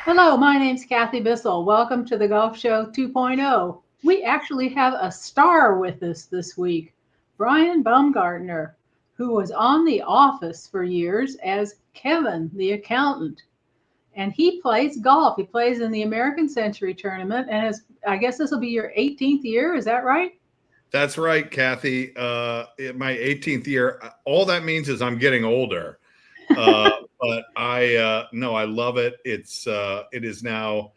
Hello, my name's Kathy Bissell. Welcome to the Golf Show 2.0. We actually have a star with us this week, Brian Baumgartner, who was on The Office for years as Kevin, the accountant. And he plays golf. He plays in the American Century Tournament, and I guess this will be your 18th year. Is that right? That's right, Kathy. My 18th year. All that means is I'm getting older. Uh, but no, I love it. It is now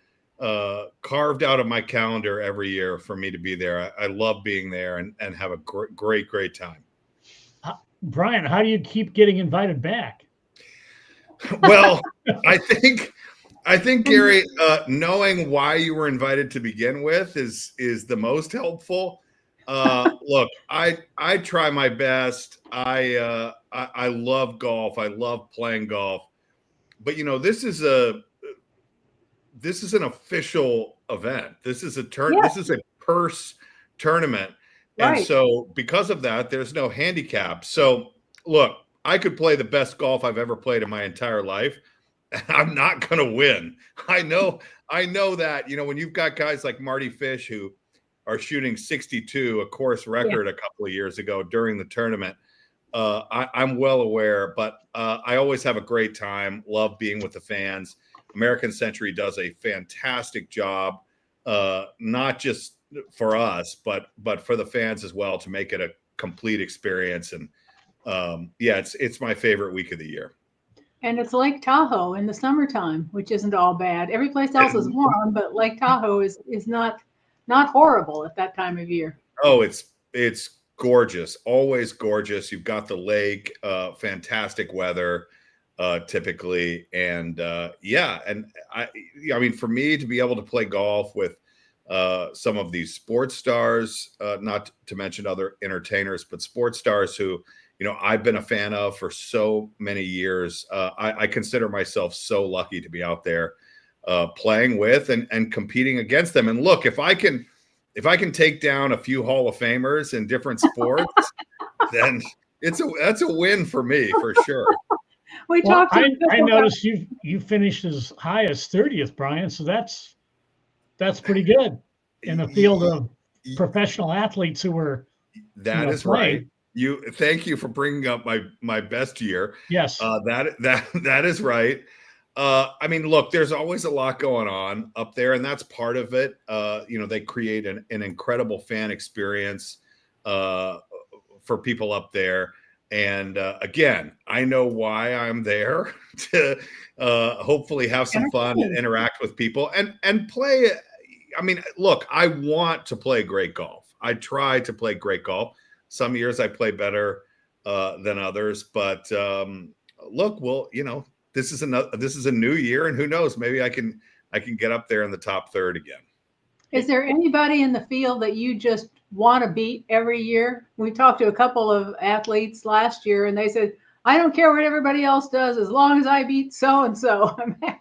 carved out of my calendar every year for me to be there. I love being there and have a great time. Brian, how do you keep getting invited back? Well, I think Gary, knowing why you were invited to begin with is the most helpful. Look, I try my best. I love golf. I love playing golf, but this is an official event. This is a Yes, This is a purse tournament, and right. so because of that, there's no handicap. So look, I could play the best golf I've ever played in my entire life, and I'm not going to win. I know that. When you've got guys like Marty Fish who are shooting 62, a course Yeah. record a couple of years ago during the tournament. I'm well aware, but I always have a great time. Love being with the fans. American Century does a fantastic job, not just for us, but for the fans as well, to make it a complete experience. And yeah, it's my favorite week of the year. And it's Lake Tahoe in the summertime, which isn't all bad. Every place else is warm, but Lake Tahoe is not horrible at that time of year. Oh, it's gorgeous, always gorgeous. You've got the lake, fantastic weather, typically, and yeah, and I mean, for me to be able to play golf with some of these sports stars, not to mention other entertainers, but sports stars who I've been a fan of for so many years. I consider myself so lucky to be out there playing with and competing against them. And look, if I can take down a few Hall of Famers in different sports, then that's a win for me for sure. We Well, talked to I Bissell about noticed you finished as high as 30th, Brian. So that's pretty good in the field of professional athletes who were That is right. playing. Thank you for bringing up my best year. Yes. That is right. I mean, look, there's always a lot going on up there, and that's part of it. They create an incredible fan experience for people up there. And again, I know why I'm there to hopefully have some fun and entertainment. interact with people and play. I mean, look, I want to play great golf. I try to play great golf. Some years I play better than others, but look, well, this is a new year, and who knows, maybe I can get up there in the top third again. Is there anybody in the field that you just want to beat every year? We talked to a couple of athletes last year, and they said, "I don't care what everybody else does, as long as I beat so and so, I'm happy."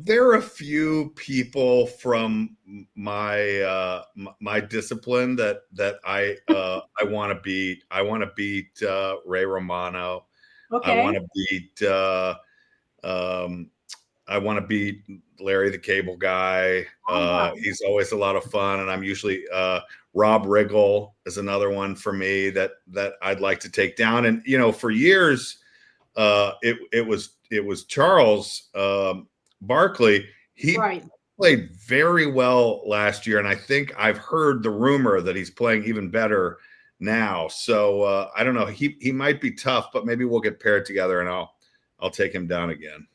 There are a few people from my discipline that I want to beat. I want to beat Ray Romano. I want Okay. to beat um, I want to beat Larry the Cable Guy. Oh, wow. He's always a lot of fun, and I'm usually Rob Riggle is another one for me that I'd like to take down. And for years, it was Charles Barkley. He Right. played very well last year, and I think I've heard the rumor that he's playing even better now. So I don't know. He might be tough, but maybe we'll get paired together, and I'll take him down again.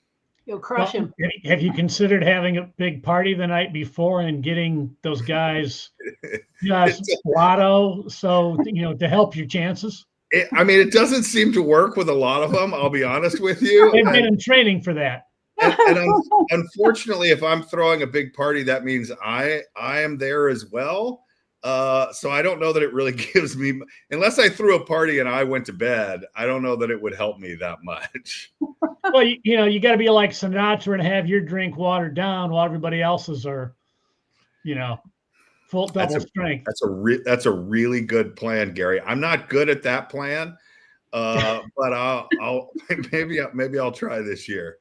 You'll crush Well, him. have you considered having a big party the night before and getting those guys just lotto so to help your chances? I mean, it doesn't seem to work with a lot of them. I'll be honest with you. They've been in training for that. Unfortunately, if I'm throwing a big party, that means I am there as well. So I don't know that it really gives me, unless I threw a party and I went to bed, I don't know that it would help me that much. Well, you got to be like Sinatra and have your drink watered down while everybody else's are, full double strength. That's a really good plan, Gary. I'm not good at that plan, but I'll maybe I'll try this year.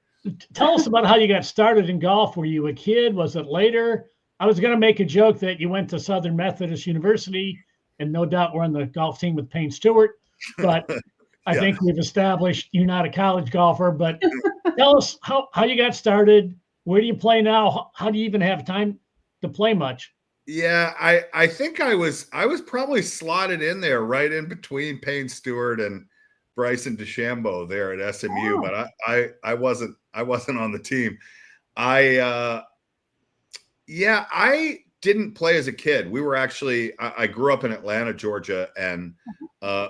tell us about how you got started in golf. Were you a kid? Was it later? I was going to make a joke that you went to Southern Methodist University, and no doubt we're on the golf team with Payne Stewart, but I Yeah. think we've established you're not a college golfer. But tell us how you got started. Where do you play now? How do you even have time to play much? Yeah, I think I was probably slotted in there right in between Payne Stewart and Bryson DeChambeau there at SMU, Oh. but I wasn't on the team. I didn't play as a kid. We were actually I grew up in Atlanta, Georgia, and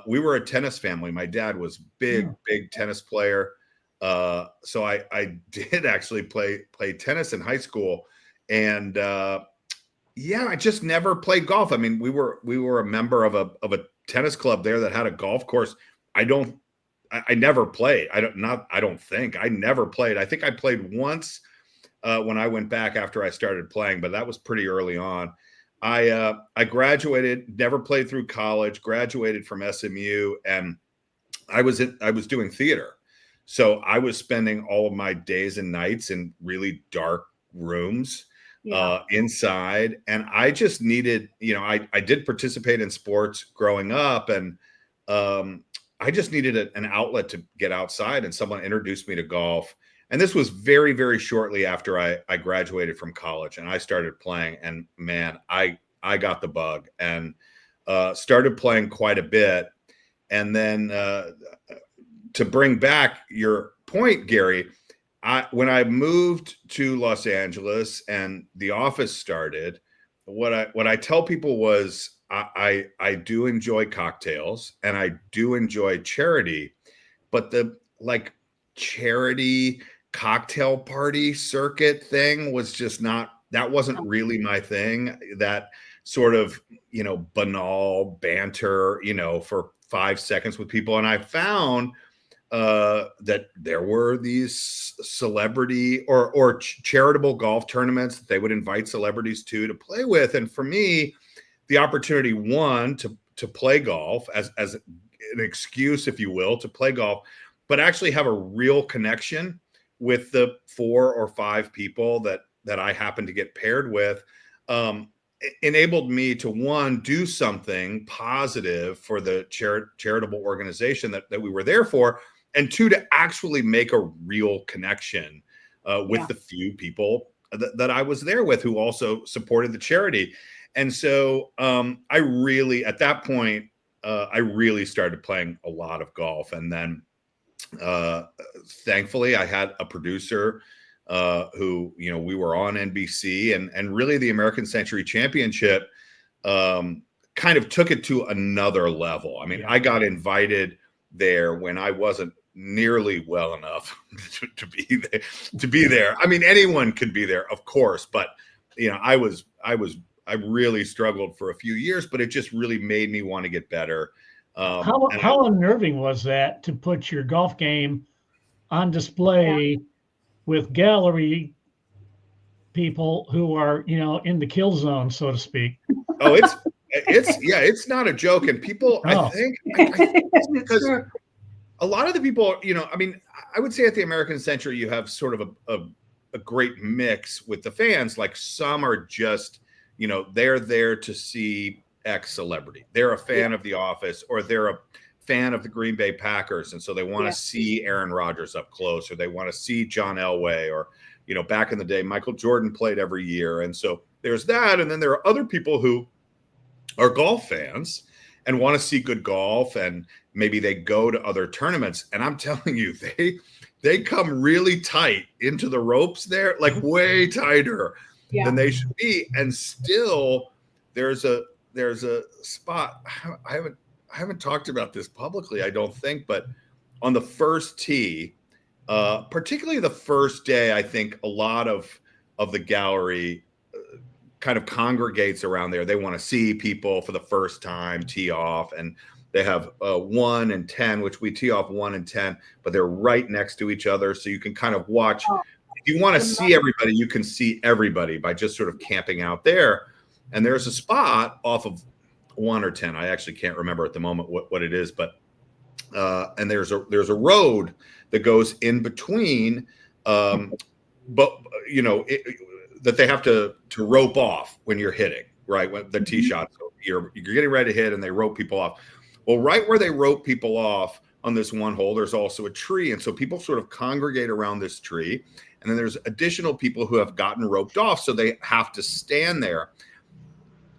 we were a tennis family. My dad was big tennis player. So I did actually play tennis in high school, and I just never played golf. I mean, we were a member of a tennis club there that had a golf course. I never played. I never played. I think I played once when I went back after I started playing, but that was pretty early on. I graduated, never played through college, graduated from SMU, and I was doing theater. So I was spending all of my days and nights in really dark rooms inside. And I just needed, I did participate in sports growing up, and I just needed an outlet to get outside, and someone introduced me to golf. And this was very, very shortly after I graduated from college and I started playing. And man, I got the bug and started playing quite a bit. And then to bring back your point, Gary, when I moved to Los Angeles and the office started, what I tell people was I do enjoy cocktails and I do enjoy charity, but the charity cocktail party circuit thing was just that wasn't really my thing. That sort of, banal banter, for 5 seconds with people. And I found that there were these celebrity or charitable golf tournaments that they would invite celebrities to play with. And for me, the opportunity, one, to play golf as an excuse, if you will, to play golf, but actually have a real connection with the 4 or 5 people that I happened to get paired with, enabled me to, one, do something positive for the charitable organization that we were there for, and 2, to actually make a real connection with the few people that I was there with who also supported the charity. And so I really, at that point, I really started playing a lot of golf. And then thankfully I had a producer who, we were on NBC, and really the American Century Championship kind of took it to another level. I mean, I got invited there when I wasn't nearly well enough to be there. I mean, anyone could be there, of course, but I really struggled for a few years, but it just really made me want to get better. How unnerving was that to put your golf game on display with gallery people who are, in the kill zone, so to speak? Oh, it's not a joke. And people, I think because a lot of the people, I mean, I would say at the American Century, you have sort of a great mix with the fans. Like, some are just, they're there to see X celebrity. They're a fan of The Office, or they're a fan of the Green Bay Packers, and so they want to see Aaron Rodgers up close, or they want to see John Elway, or back in the day, Michael Jordan played every year. And so there's that. And then there are other people who are golf fans and want to see good golf, and maybe they go to other tournaments. And I'm telling you, they come really tight into the ropes there, like way tighter than they should be. And still there's a spot. I haven't talked about this publicly, I don't think, but on the first tee, particularly the first day, I think a lot of the gallery kind of congregates around there. They want to see people for the first time tee off, and they have 1 and 10, which we tee off 1 and 10, but they're right next to each other. So you can kind of watch. If you want to see everybody, you can see everybody by just sort of camping out there. And there's a spot off of 1 or 10. I actually can't remember at the moment what it is, but and there's a road that goes in between But that they have to rope off when you're hitting, right? When the tee shot, so you're getting ready to hit, and they rope people off. Well, right where they rope people off on this one hole, there's also a tree, and so people sort of congregate around this tree, and then there's additional people who have gotten roped off, so they have to stand there,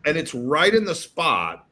and it's right in the spot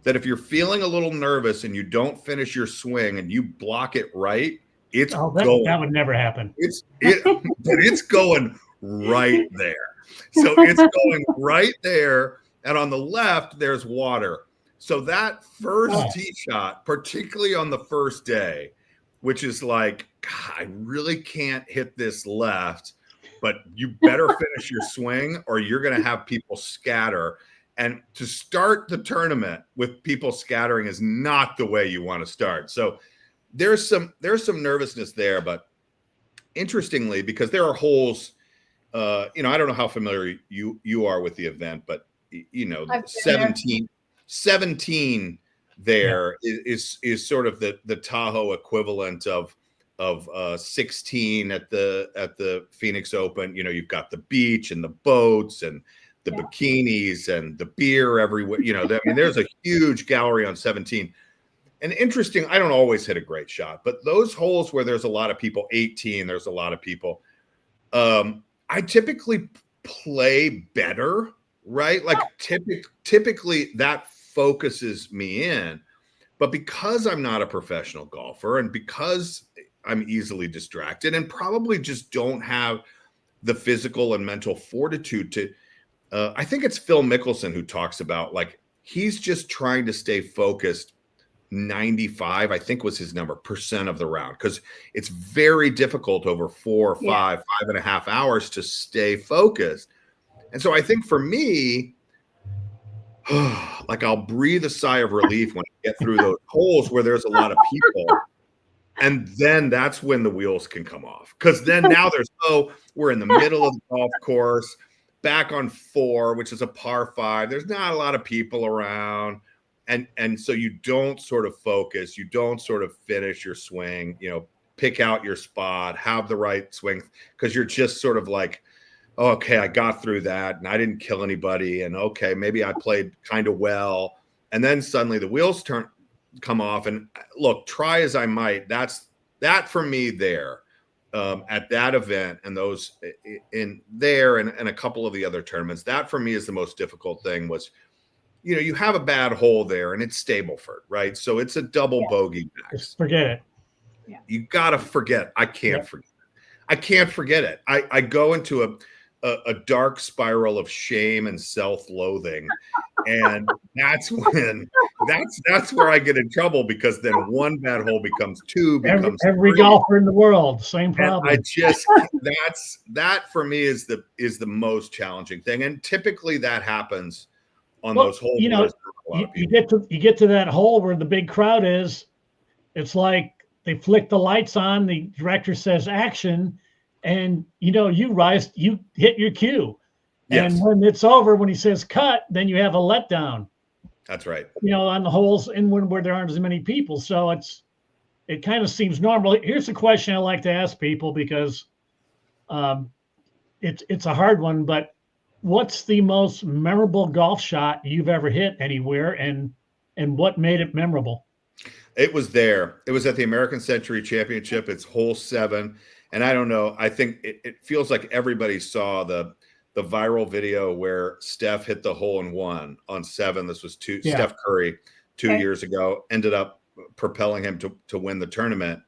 that if you're feeling a little nervous and you don't finish your swing and you block it right, it's going. That would never happen. But it's going right there. So it's going right there. And on the left, there's water. So that first tee shot, particularly on the first day, which is like, God, I really can't hit this left, but you better finish your swing or you're going to have people scatter. And to start the tournament with people scattering is not the way you want to start. So there's some nervousness there, but interestingly, because there are holes, I don't know how familiar you are with the event, but 17 there is sort of the Tahoe equivalent of 16 at the Phoenix Open. You've got the beach and the boats and the bikinis and the beer everywhere. There's a huge gallery on 17. And interesting, I don't always hit a great shot, but those holes where there's a lot of people, 18, there's a lot of people, I typically play better, right? Like typically that focuses me in. But because I'm not a professional golfer and because I'm easily distracted and probably just don't have the physical and mental fortitude to, I think it's Phil Mickelson who talks about, like, he's just trying to stay focused 95, I think was his number, % of the round, because it's very difficult over 4 or 5.5 hours to stay focused. And so I think for me, like, I'll breathe a sigh of relief when I get through those holes where there's a lot of people. And then that's when the wheels can come off. Because then now we're in the middle of the golf course, back on 4, which is a par 5. There's not a lot of people around. And so you don't sort of focus, you don't sort of finish your swing, pick out your spot, have the right swing, because you're just sort of like, oh, okay, I got through that and I didn't kill anybody. And okay, maybe I played kind of well. And then suddenly the wheels come off. And look, try as I might, that for me there at that event and those in there and a couple of the other tournaments, that for me is the most difficult thing was, you have a bad hole there and it's Stableford, right? So it's a double bogey max. Just forget it. Yeah. You got to forget. I can't forget it. I can't forget it. I go into a dark spiral of shame and self-loathing. And that's where I get in trouble, because then one bad hole becomes 2, becomes every 3. golfer in the world, same problem. And that for me is the most challenging thing. And typically that happens on those holes. You get to that hole where the big crowd is. It's like they flick the lights on, the director says action, and you hit your cue. Yes. And when it's over, when he says cut, then you have a letdown. That's right. On the holes and where there aren't as many people. So it kind of seems normal. Here's a question I like to ask people, because it's a hard one, but what's the most memorable golf shot you've ever hit anywhere, and what made it memorable? It was there. It was at the American Century Championship. It's hole 7. And I don't know, I think it feels like everybody saw the viral video where Steph hit the hole-in-one on 7. This was Steph Curry 2 years ago, ended up propelling him to win the tournament.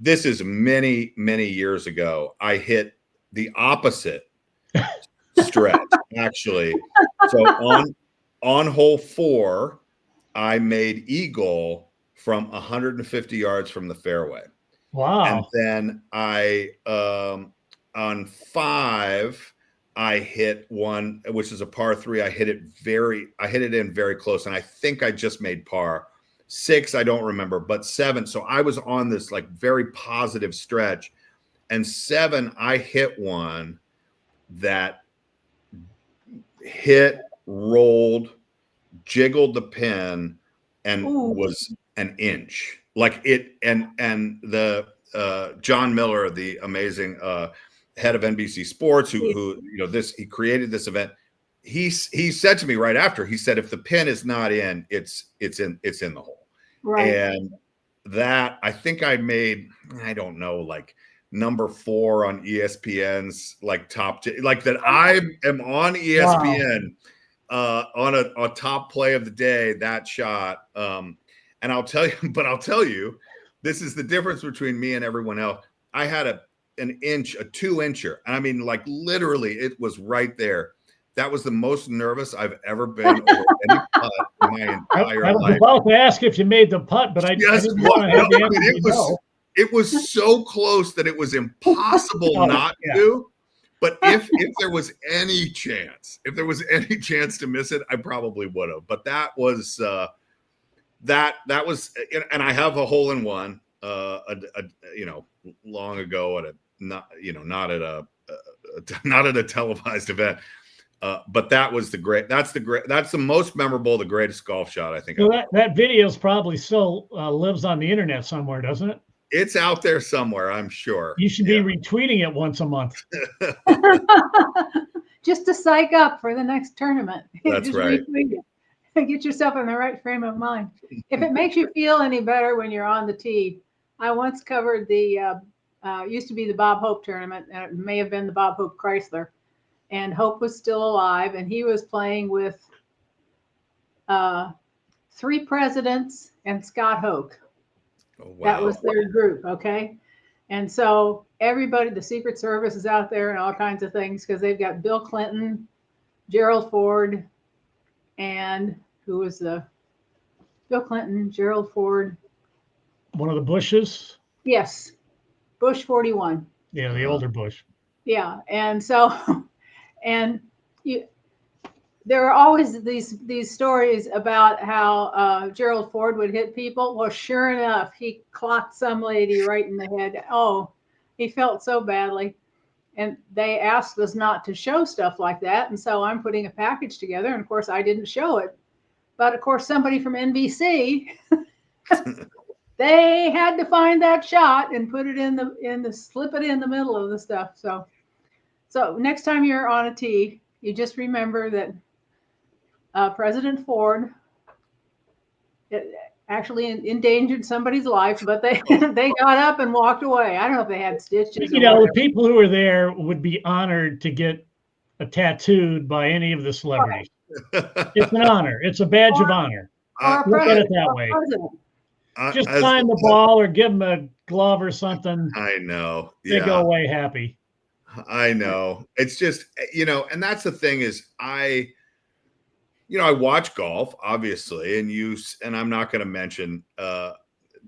This is many, many years ago. I hit the opposite stretch, actually. So on hole 4, I made eagle from 150 yards from the fairway. Wow. And then I on 5, I hit one, which is a par 3. I hit it in very close, and I think I just made par. 6, I don't remember, but 7. So I was on this like very positive stretch, and 7, I hit one that hit, rolled, jiggled the pin, and was an inch. Like it, and the John Miller, the amazing head of NBC Sports, who he created this event. He said to me right after, he said, if the pin is not in, it's in the hole. Right. And that, I think I made, I don't know, like number 4 on ESPN's like top, like that I am on ESPN on a top play of the day, that shot. And I'll tell you, this is the difference between me and everyone else. I had a 2-incher. I mean, like literally it was right there. That was the most nervous I've ever been over any putt in my entire life. I was about to ask if you made the putt, but I didn't want to have the answer. It was so close that it was impossible not to. But if there was any chance, to miss it, I probably would have. But that was that was, and I have a hole in one, long ago at not at a televised event. But that's the most memorable, the greatest golf shot I think. So that video is probably still lives on the internet somewhere, doesn't it? It's out there somewhere, I'm sure. You should be retweeting it once a month. Just to psych up for the next tournament. That's just right. Retweet it. Get yourself in the right frame of mind. If it makes you feel any better when you're on the tee, I once covered the used to be the Bob Hope tournament, and it may have been the Bob Hope Chrysler. And Hope was still alive, and he was playing with 3 presidents and Scott Hoke. Oh, wow. That was their group, okay? And so everybody, the Secret Service is out there and all kinds of things, because they've got Bill Clinton, Gerald Ford, and who was Bill Clinton, Gerald Ford. One of the Bushes? Yes, Bush 41. Yeah, the older Bush. Yeah, and so... And there are always these stories about how Gerald Ford would hit people. Well, sure enough, he clocked some lady right in the head. Oh, he felt so badly. And they asked us not to show stuff like that. And so I'm putting a package together. And of course, I didn't show it. But of course, somebody from NBC, they had to find that shot and put it slip it in the middle of the stuff. So next time you're on a tee, you just remember that President Ford actually endangered somebody's life, but they got up and walked away. I don't know if they had stitches. The people who were there would be honored to get tattooed by any of the celebrities. It's an honor. It's a badge of honor. Look at it that way. Just sign the ball or give them a glove or something. I know. They go away happy. I know. It's just, and that's the thing is I watch golf, obviously, and I'm not going to mention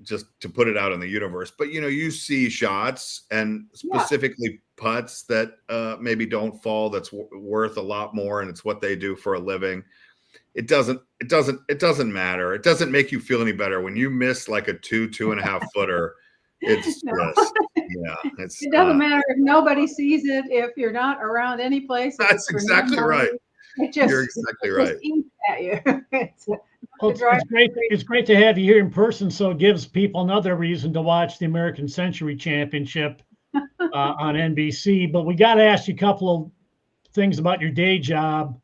just to put it out in the universe, but you see shots and specifically putts that maybe don't fall, that's worth a lot more, and it's what they do for a living. It doesn't matter. It doesn't make you feel any better when you miss like a 2.5 footer. It's it doesn't matter if nobody sees it, if you're not around any place. That's exactly right. You're exactly right. At you. It's great to have you here in person, so it gives people another reason to watch the American Century Championship on NBC. But we got to ask you a couple of things about your day job.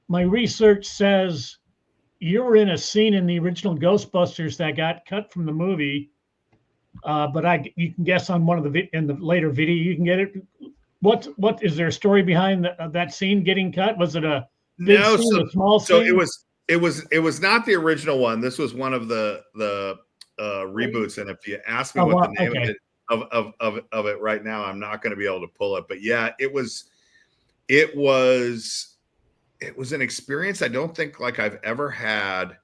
My research says you were in a scene in the original Ghostbusters that got cut from the movie. But you can guess on one of in the later video, you can get it. What is there a story behind that scene getting cut? Was it a big scene, a small scene? So it was not the original one. This was one of the reboots. And if you ask me what the name of it right now, I'm not going to be able to pull it. But yeah, it was an experience I don't think like I've ever had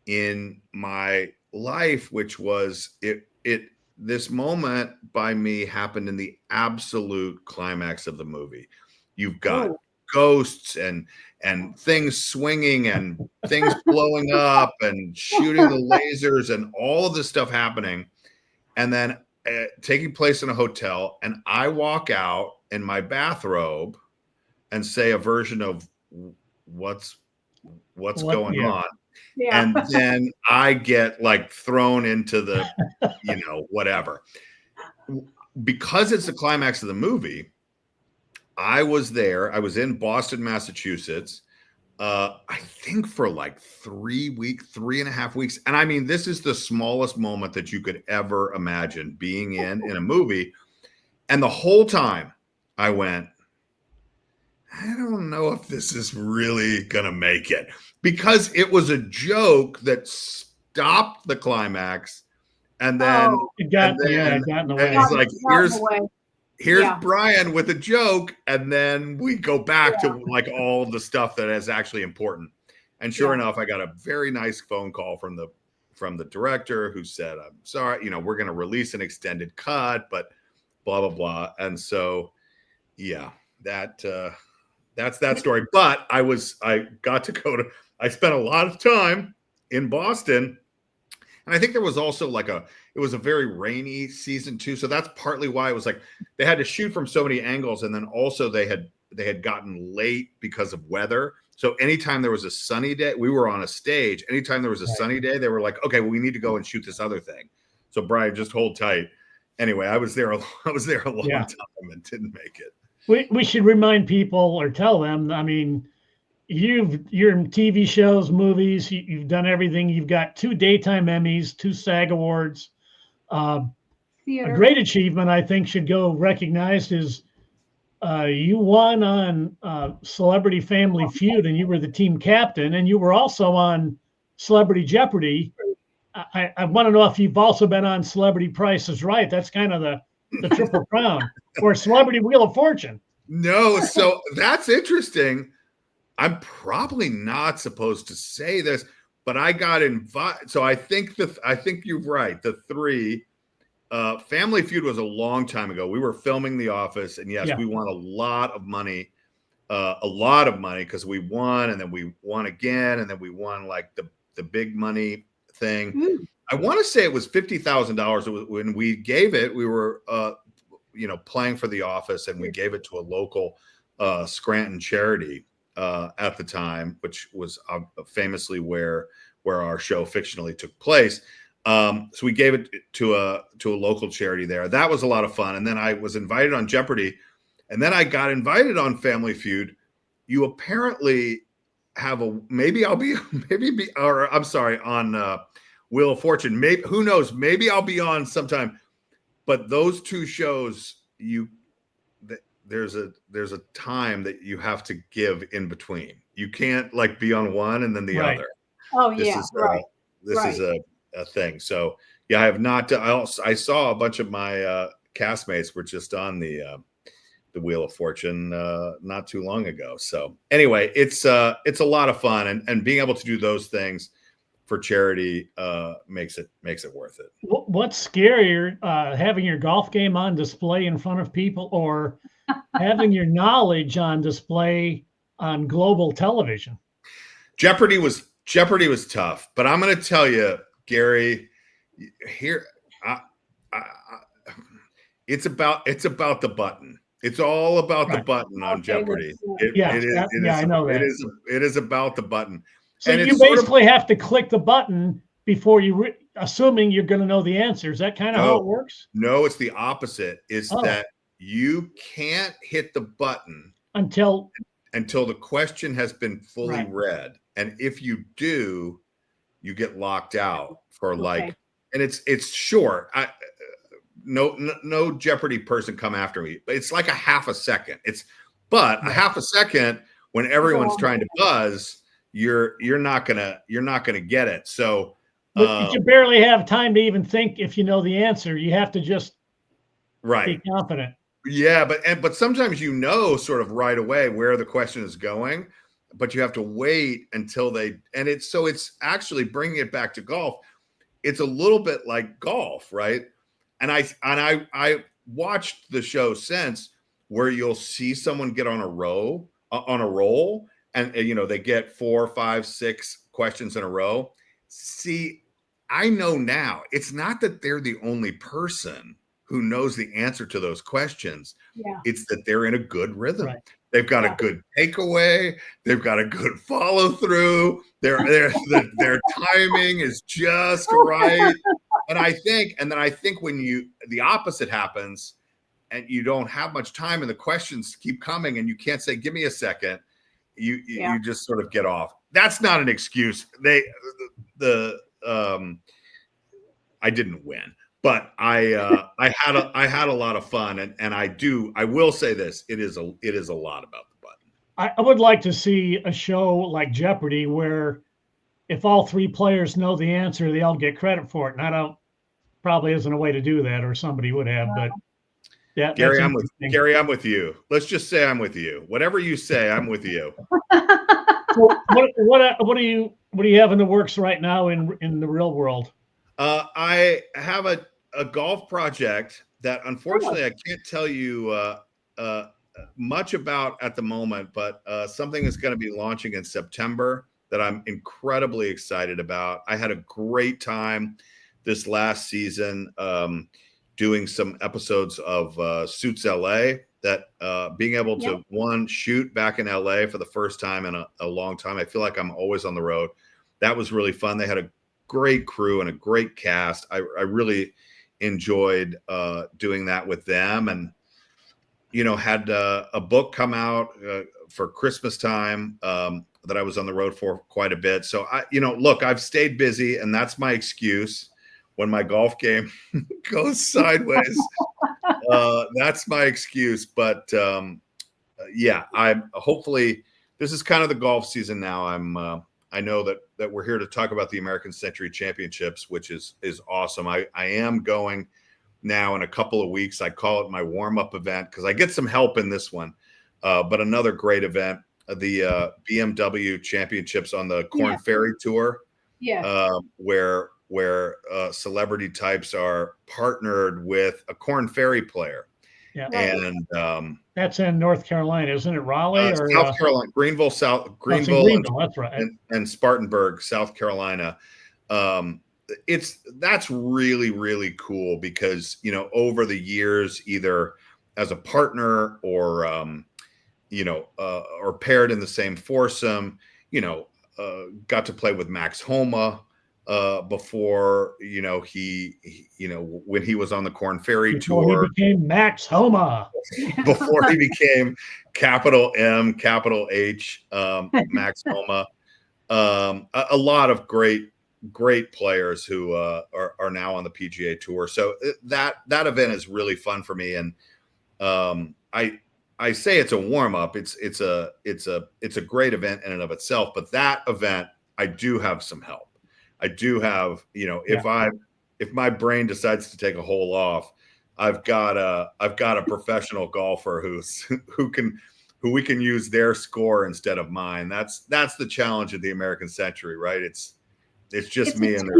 in my life, which was this moment by me happened in the absolute climax of the movie. You've got ghosts and things swinging and things blowing up and shooting the lasers and all of this stuff happening, and then taking place in a hotel. And I walk out in my bathrobe and say a version of what's going on. Yeah. And then I get like thrown into the, whatever. because it's the climax of the movie, I was there. I was in Boston, Massachusetts. I think for like 3.5 weeks. And I mean, this is the smallest moment that you could ever imagine being in a movie. And the whole time I went, I don't know if this is really going to make it, because it was a joke that stopped the climax. And then it got in the way. It's like, here's Yeah. Brian with a joke, and then we go back to like all the stuff that is actually important. And sure enough, I got a very nice phone call from the director, who said, "I'm sorry, we're going to release an extended cut, but blah blah blah." And so, yeah, that's that story. But I spent a lot of time in Boston. And I think there was also it was a very rainy season too. So that's partly why it was like they had to shoot from so many angles. And then also they had gotten late because of weather. So anytime there was a sunny day, we were on a stage. Anytime there was a sunny day, they were like, okay, well, we need to go and shoot this other thing. So Brian, just hold tight. Anyway, I was there a long time and didn't make it. We should remind people or tell them, I mean, you're in TV shows, movies, you've done everything. You've got 2 daytime Emmys, 2 SAG Awards. A great achievement, I think, should go recognized is you won on Celebrity Family Feud, and you were the team captain, and you were also on Celebrity Jeopardy. I want to know if you've also been on Celebrity Price is Right. That's kind of the triple crown, or Celebrity Wheel of Fortune. No, so that's interesting. I'm probably not supposed to say this, but I got invited. So I think you're right. The 3 Family Feud was a long time ago. We were filming The Office, and yes, we won a lot of money because we won, and then we won again, and then we won like the big money thing. I want to say it was $50,000 when we gave it. We were playing for The Office, and we gave it to a local Scranton charity at the time, which was famously where our show fictionally took place. So we gave it to a local charity there. That was a lot of fun. And then I was invited on Jeopardy, and then I got invited on Family Feud. You apparently have on Wheel of Fortune. Maybe, who knows? Maybe I'll be on sometime. But those 2 shows, there's a time that you have to give in between. You can't like be on one and then the other. Oh, this is a thing. So yeah, I have not. I saw a bunch of my castmates were just on the Wheel of Fortune not too long ago. So anyway, it's a lot of fun, and being able to do those things for charity makes it worth it. What's scarier, having your golf game on display in front of people, or having your knowledge on display on global television? Jeopardy was tough, but I'm going to tell you, Gary, here, it's about the button. It's all about the button on Jeopardy. I know that. It is about the button. So and you basically have to click the button before you, assuming you're going to know the answer. Is that kind of how it works? No, it's the opposite. That you can't hit the button until the question has been fully read. And if you do, you get locked out for and it's short. No Jeopardy person come after me, but it's like a half a second. A half a second when everyone's trying to buzz, you're not gonna get it. So but you barely have time to even think if you know the answer. You have to just be confident. Yeah, but sometimes sort of right away where the question is going, but you have to wait until it's actually bringing it back to golf. It's a little bit like golf, right? And I watched the show since, where you'll see someone get on a roll, and they get 4, 5, 6 questions in a row. See, I know now it's not that they're the only person who knows the answer to those questions. Yeah. It's that they're in a good rhythm. Right. They've got a good takeaway. They've got a good follow through. Their timing is just right. then I think when the opposite happens and you don't have much time and the questions keep coming and you can't say, give me a second, you just sort of get off. That's not an excuse. I didn't win, but I had a lot of fun, and I will say this: it is a lot about the button. I would like to see a show like Jeopardy where if all three players know the answer, they all get credit for it. And I don't, probably isn't a way to do that, or somebody would have, but yeah, Gary, I'm with you. Let's just say I'm with you. Whatever you say, I'm with you. So what do you have in the works right now in the real world? I have a golf project that unfortunately I can't tell you much about at the moment, but something is going to be launching in September that I'm incredibly excited about. I had a great time this last season doing some episodes of Suits LA, that being able to shoot back in LA for the first time in a long time. I feel like I'm always on the road. That was really fun. They had a great crew and a great cast. I really enjoyed doing that with them, and had a book come out for Christmas time that I was on the road for quite a bit. So look, I've stayed busy, and that's my excuse when my golf game goes sideways. That's my excuse. But I'm hopefully this is kind of the golf season now. I know that we're here to talk about the American Century Championships, which is awesome. I am going now in a couple of weeks. I call it my warm-up event because I get some help in this one. But another great event, the BMW Championships on the Corn Ferry Tour, where celebrity types are partnered with a Corn Ferry player. Yeah. And that's in North Carolina, isn't it? Raleigh or South Carolina, Greenville, Greenville, and Spartanburg, South Carolina. That's really, really cool because over the years, either as a partner or or paired in the same foursome, got to play with Max Homa before he when he was on the Corn Ferry Tour. He became Max Homa. Before he became capital M, capital H, Max Homa. A lot of great players who are now on the PGA Tour. So that event is really fun for me, and I say it's a warm up. It's a great event in and of itself, but that event I do have some help. I do have, if my brain decides to take a hole off, I've got a professional golfer who we can use their score instead of mine. That's the challenge of the American Century, right? It's just me, and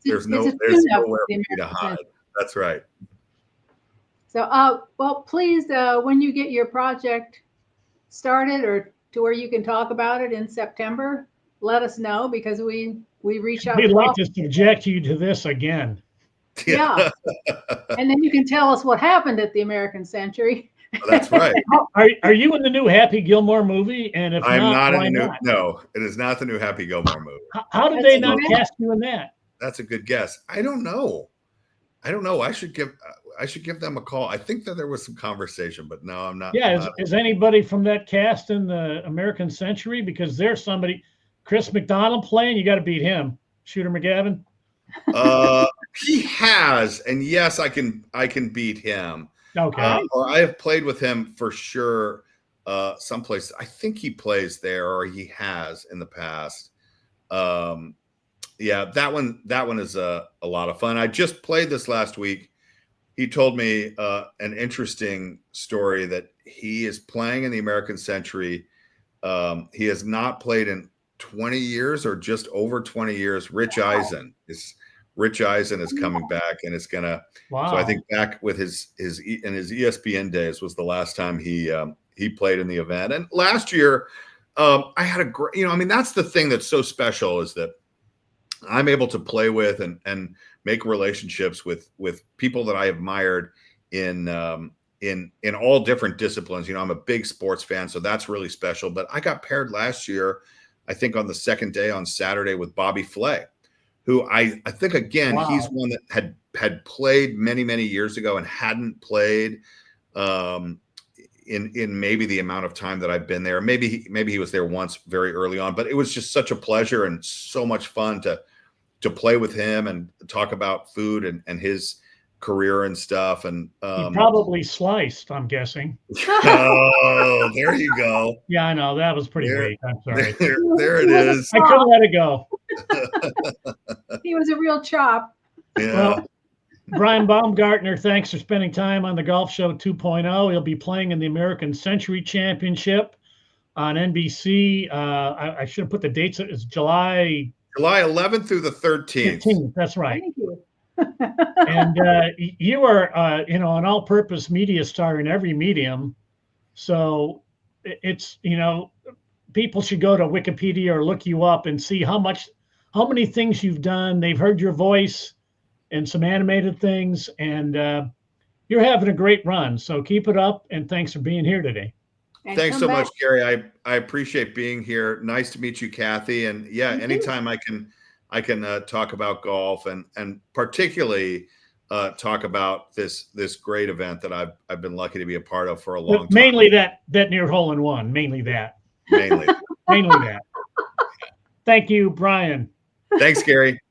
there's nowhere for me to hide. That's right. So, well, please, when you get your project started or to where you can talk about it in September, let us know, because we reach out. We'd like to subject you to this again. Yeah. And then you can tell us what happened at the American Century. That's right. Are you in the new Happy Gilmore movie? And if I'm not in the new. No, it is not the new Happy Gilmore movie. How did they not cast you in that? That's a good guess. I don't know. I should give them a call. I think that there was some conversation, but no, I'm not. Yeah, is anybody from that cast in the American Century? Because there's somebody, Chris McDonald playing. You got to beat him, Shooter McGavin. He has, and yes, I can beat him. Okay. Or I have played with him for sure. Someplace I think he plays there, or he has in the past. Yeah, that one is a lot of fun. I just played this last week. He told me an interesting story that he is playing in the American Century. He has not played in 20 years or just over 20 years. Rich Eisen is coming back, and it's gonna. Wow. So I think back with his ESPN days was the last time he played in the event. And last year, I had a great. That's the thing that's so special, is that I'm able to play with and make relationships with people that I admired in all different disciplines. I'm a big sports fan, so that's really special. But I got paired last year, I think on the second day on Saturday, with Bobby Flay, who I think again he's Wow. one that had played many years ago and hadn't played in maybe the amount of time that I've been there. Maybe he was there once very early on, but it was just such a pleasure and so much fun to play with him and talk about food and his career and stuff. And He probably sliced, I'm guessing. oh, there you go. Yeah, I know. That was pretty weak. I'm sorry. There it is. I couldn't let it go. He was a real chop. Yeah. Well, Brian Baumgartner, thanks for spending time on the Golf Show 2.0. He'll be playing in the American Century Championship on NBC. I should have put the dates. It's July 11th through the 13th. 15th. That's right. Thank you. And you are, an all-purpose media star in every medium. So it's, people should go to Wikipedia or look you up and see how many things you've done. They've heard your voice and some animated things, and you're having a great run. So keep it up, and thanks for being here today. And Thanks come so back. much, Gary. I appreciate being here. Nice to meet you, Kathy. And yeah, anytime I can talk about golf and particularly talk about this great event that I've been lucky to be a part of for a long time. Mainly that near hole in one. Mainly that. Mainly. Mainly that. Thank you, Brian. Thanks, Gary.